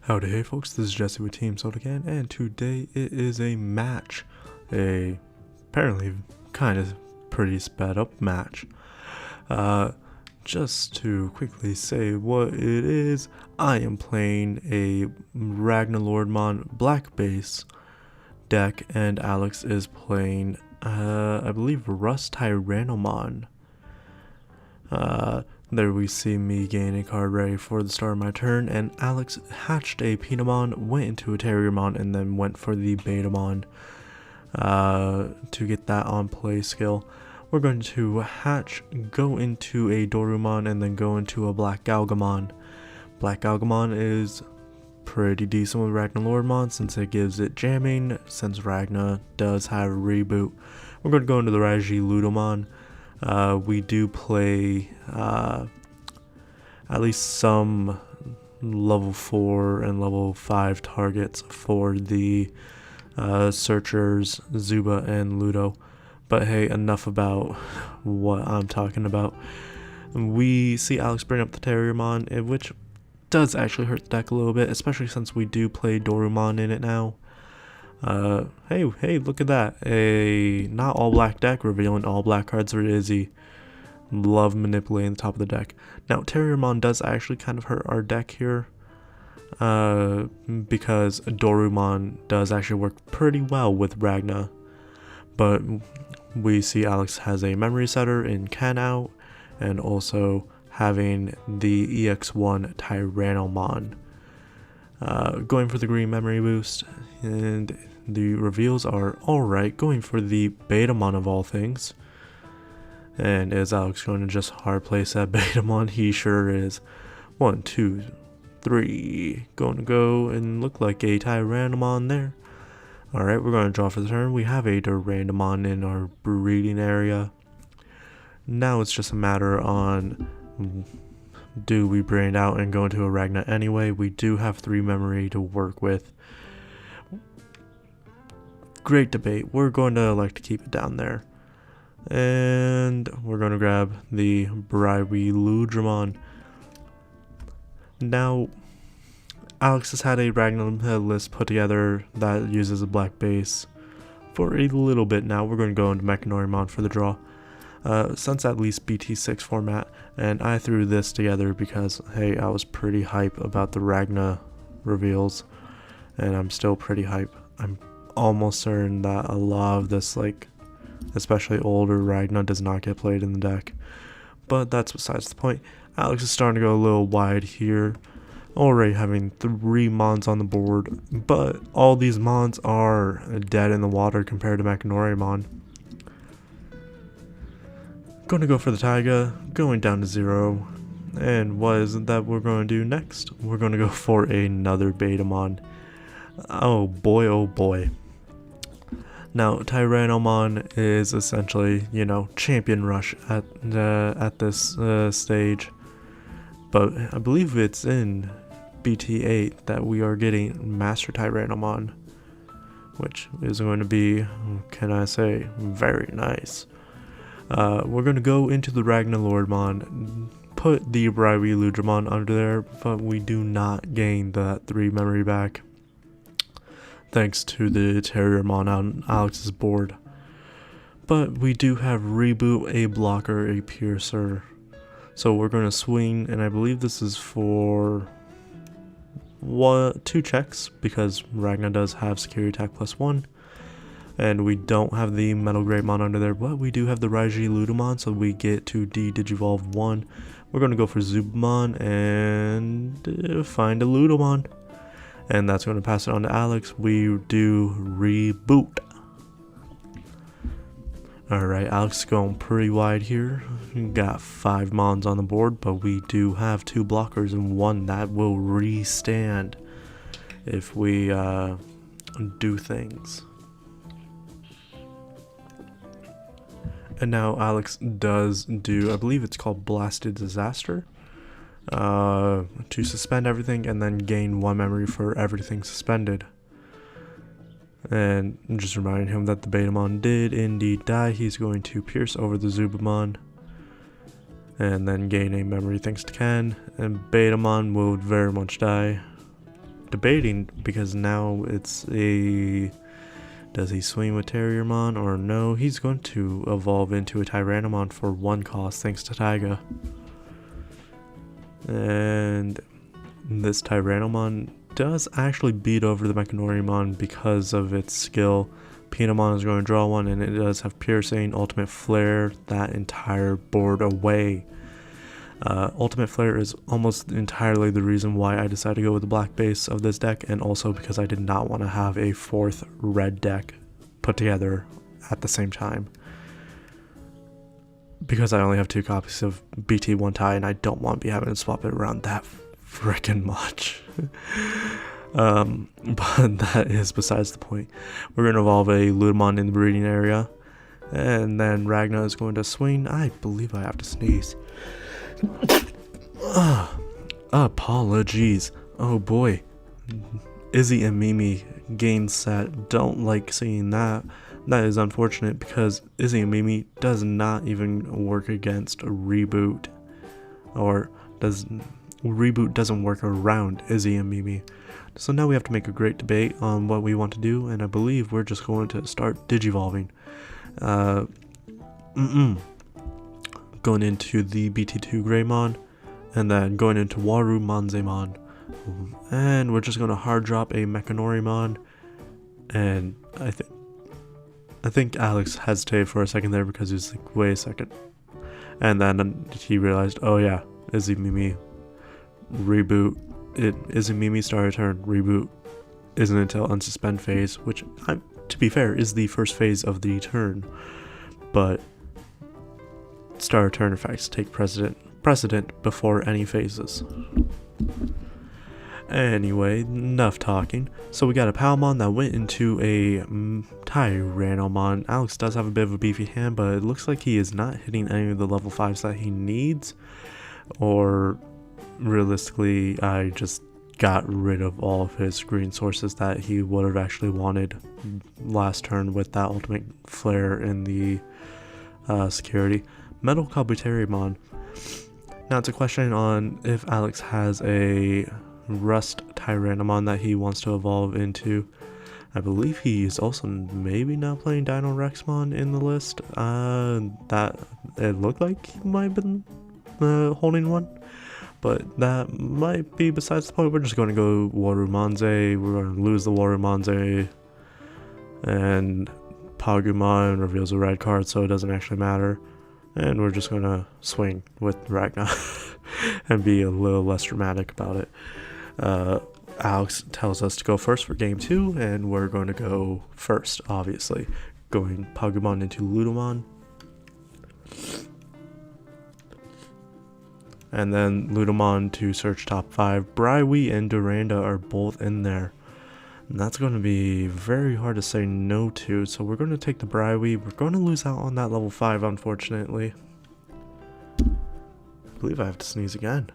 Howdy, hey folks, this is Jesse with Team SodaKan, and today it is a match. Apparently kind of pretty sped up match. Just to quickly say what it is, I am playing a Ragna black base deck, and Alex is playing, I believe, Rust Tyrannomon. There we see me gain a card ready for the start of my turn, and Alex hatched a Pinamon, went into a Terriermon, and then went for the Betamon to get that on play skill. We're going to hatch, go into a Dorumon, and then go into a Black Galgamon. Black Galgamon is pretty decent with Ragna since it gives it jamming, since Ragna does have a reboot. We're going to go into the Raiji Ludomon. We do play at least some level 4 and level 5 targets for the Searchers, Zuba, and Ludo. But hey, enough about what I'm talking about. We see Alex bring up the Terriermon, which does actually hurt the deck a little bit, especially since we do play Dorumon in it now. Hey, look at that. A not all black deck revealing all black cards for Izzy. Love manipulating the top of the deck. Now, Terriermon does actually kind of hurt our deck here. Because Dorumon does actually work pretty well with Ragna. But we see Alex has a memory setter in Can out, and also having the EX1 Tyrannomon. Going for the green memory boost, and the reveals are alright, going for the Betamon of all things. And is Alex going to just hard place that Betamon? He sure is. 1, 2, 3. Going to go and look like a Tyrannomon there. Alright, we're going to draw for the turn. We have a Durandamon in our breeding area. Now it's just a matter on, do we brand out and go into a Ragna anyway? We do have 3 memory to work with. Great debate. We're going to elect to keep it down there. And we're going to grab the Raiji Ludramon. Now, Alex has had a Ragna list put together that uses a black base for a little bit now. We're going to go into Mechanorimon for the draw. Since at least BT6 format, and I threw this together because, hey, I was pretty hype about the Ragna reveals, and I'm still pretty hype. I'm almost certain that a lot of this, like, especially older Ragna, does not get played in the deck, but that's besides the point. Alex is starting to go a little wide here, already having 3 Mons on the board, but all these Mons are dead in the water compared to Mechanorimon. Going to go for the Taiga, going down to 0, and what is it that we're going to do next? We're going to go for another Betamon. Oh boy, oh boy. Now, Tyrannomon is essentially, you know, champion rush at this stage, but I believe it's in BT8 that we are getting Master Tyrannomon, which is going to be, can I say, very nice. We're going to go into the Ragna Lordmon, put the Raiji Ludramon under there, but we do not gain that 3 memory back, thanks to the Terriermon on Alex's board. But we do have Reboot, a Blocker, a Piercer. So we're going to swing, and I believe this is for 2 checks, because Ragna does have Security Attack +1. And we don't have the Metal Greymon under there, but we do have the Raiji Ludamon, so we get to Digivolve 1. We're going to go for Zubamon and find a Ludamon. And that's going to pass it on to Alex. We do Reboot. Alright, Alex is going pretty wide here. We got 5 Mons on the board, but we do have 2 blockers and 1 that will restand if we do things. And now Alex does do, I believe it's called Blasted Disaster, to suspend everything and then gain 1 memory for everything suspended. And just reminding him that the Betamon did indeed die. He's going to pierce over the Zubamon and then gain a memory thanks to Ken, and Betamon will very much die. debating because now it's a... Does he swing with Terriermon or no? He's going to evolve into a Tyrannomon for 1 cost thanks to Taiga. And this Tyrannomon does actually beat over the Mechanorimon because of its skill. Painamon is going to draw 1 and it does have Piercing, Ultimate Flare that entire board away. Ultimate Flare is almost entirely the reason why I decided to go with the black base of this deck, and also because I did not want to have a 4th red deck put together at the same time. Because I only have 2 copies of BT1 tie and I don't want to be having to swap it around that freaking much. But that is besides the point. We're going to evolve a Ludamon in the breeding area, and then Ragna is going to swing. I believe I have to sneeze. Apologies. Oh boy. Izzy and Mimi gain set. Don't like seeing that. That is unfortunate because Izzy and Mimi does not even work against Reboot. Or Reboot doesn't work around Izzy and Mimi. So now we have to make a great debate on what we want to do, and I believe we're just going to start digivolving. Going into the BT2 Greymon, and then going into Waru Manzemon. And we're just going to hard drop a Mechanorimon, and I think Alex hesitated for a second there because he was like, wait a second. And then he realized, oh yeah, Izzy Mimi, Reboot. Izzy Mimi start turn, Reboot isn't until unsuspend phase, which, to be fair, is the first phase of the turn. But star turn effects take precedent before any phases. Anyway, enough talking. So we got a Palmon that went into a Tyrannomon. Alex does have a bit of a beefy hand, but it looks like he is not hitting any of the level 5s that he needs. Or realistically, I just got rid of all of his green sources that he would have actually wanted last turn with that ultimate flare in the security. Metal Kabuterimon. Now it's a question on if Alex has a Rust Tyrannomon that he wants to evolve into. I believe he is also maybe now playing Dino Rexmon in the list. That it looked like he might have been holding one, but that might be besides the point. We're just going to go Warumanze. We're going to lose the Warumanze, and Pagumon reveals a red card, so it doesn't actually matter. And we're just going to swing with Ragna and be a little less dramatic about it. Alex tells us to go first for game 2, and we're going to go first, obviously. Going Pagumon into Ludamon. And then Ludamon to search top 5. Briwi and Duranda are both in there. And that's going to be very hard to say no to. So we're going to take the Briwi. We're going to lose out on that level 5, unfortunately. I believe I have to sneeze again.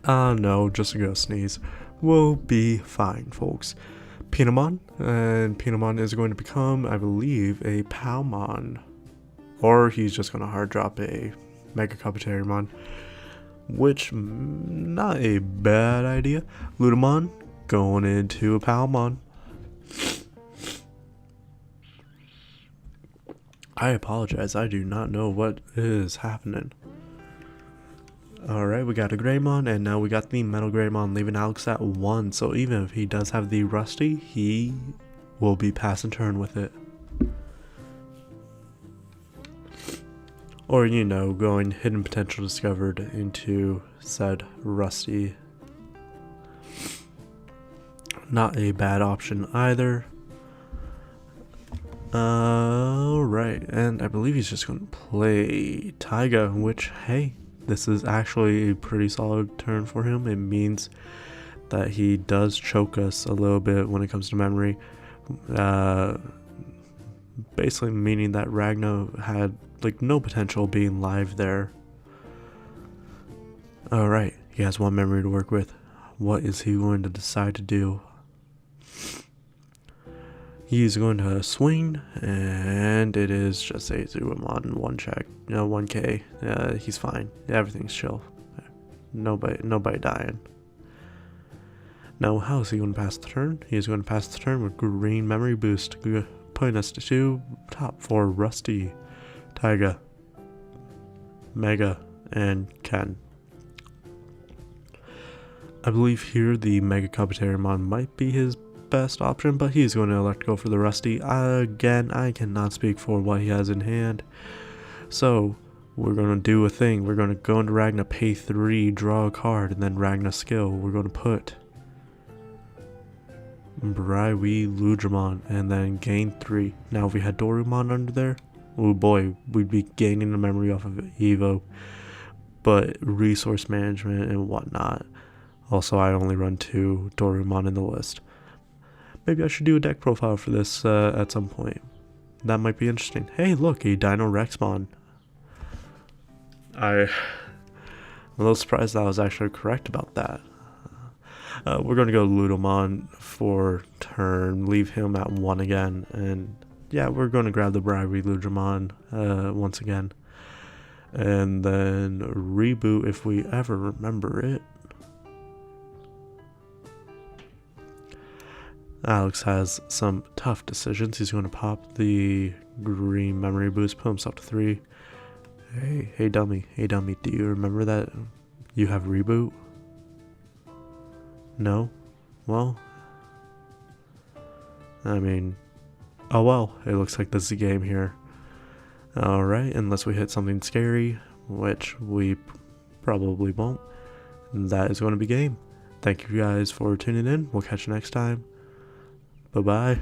No, just a go sneeze. We'll be fine, folks. Painamon. And Painamon is going to become, I believe, a Palmon. Or he's just going to hard drop a Mega Kabuterimon, which, not a bad idea. Ludamon going into a Palmon. I apologize, I do not know what is happening. Alright, we got a Greymon, and now we got the Metal Greymon, leaving Alex at 1. So even if he does have the Rusty, he will be passing turn with it. Or, you know, going hidden potential discovered into said Rusty. Not a bad option either. Alright, and I believe he's just going to play Taiga, which, hey, this is actually a pretty solid turn for him. It means that he does choke us a little bit when it comes to memory. Basically meaning that Ragna had like no potential being live there. Alright, he has one memory to work with. What is he going to decide to do? He's going to swing, and it is just a Zuamon 1 check. 1k. He's fine. Everything's chill. Nobody dying. Now, how is he going to pass the turn? He is going to pass the turn with green memory boost, putting us to top 4 Rusty, Taiga, Mega, and Ken. I believe here the Mega Kabuterimon might be his best option, but he's going to elect to go for the Rusty. Again, I cannot speak for what he has in hand. So, we're going to do a thing. We're going to go into Ragna, pay 3, draw a card, and then Ragna skill. We're going to put Ragna and then gain 3. Now, if we had Dorumon under there, oh boy, we'd be gaining the memory off of Evo. But resource management and whatnot. Also, I only run 2 Dorumon in the list. Maybe I should do a deck profile for this at some point. That might be interesting. Hey, look, a Dino Rexmon. I'm a little surprised that I was actually correct about that. We're going to go Ludomon for turn, leave him at 1 again, and yeah, we're going to grab the Bribery Ludramon once again. And then reboot if we ever remember it. Alex has some tough decisions. He's going to pop the green memory boost, put himself to 3. Hey dummy, do you remember that you have reboot? No? Well, I mean, oh well, it looks like this is a game here. Alright, unless we hit something scary, which we probably won't, that is going to be game. Thank you guys for tuning in. We'll catch you next time. Bye-bye.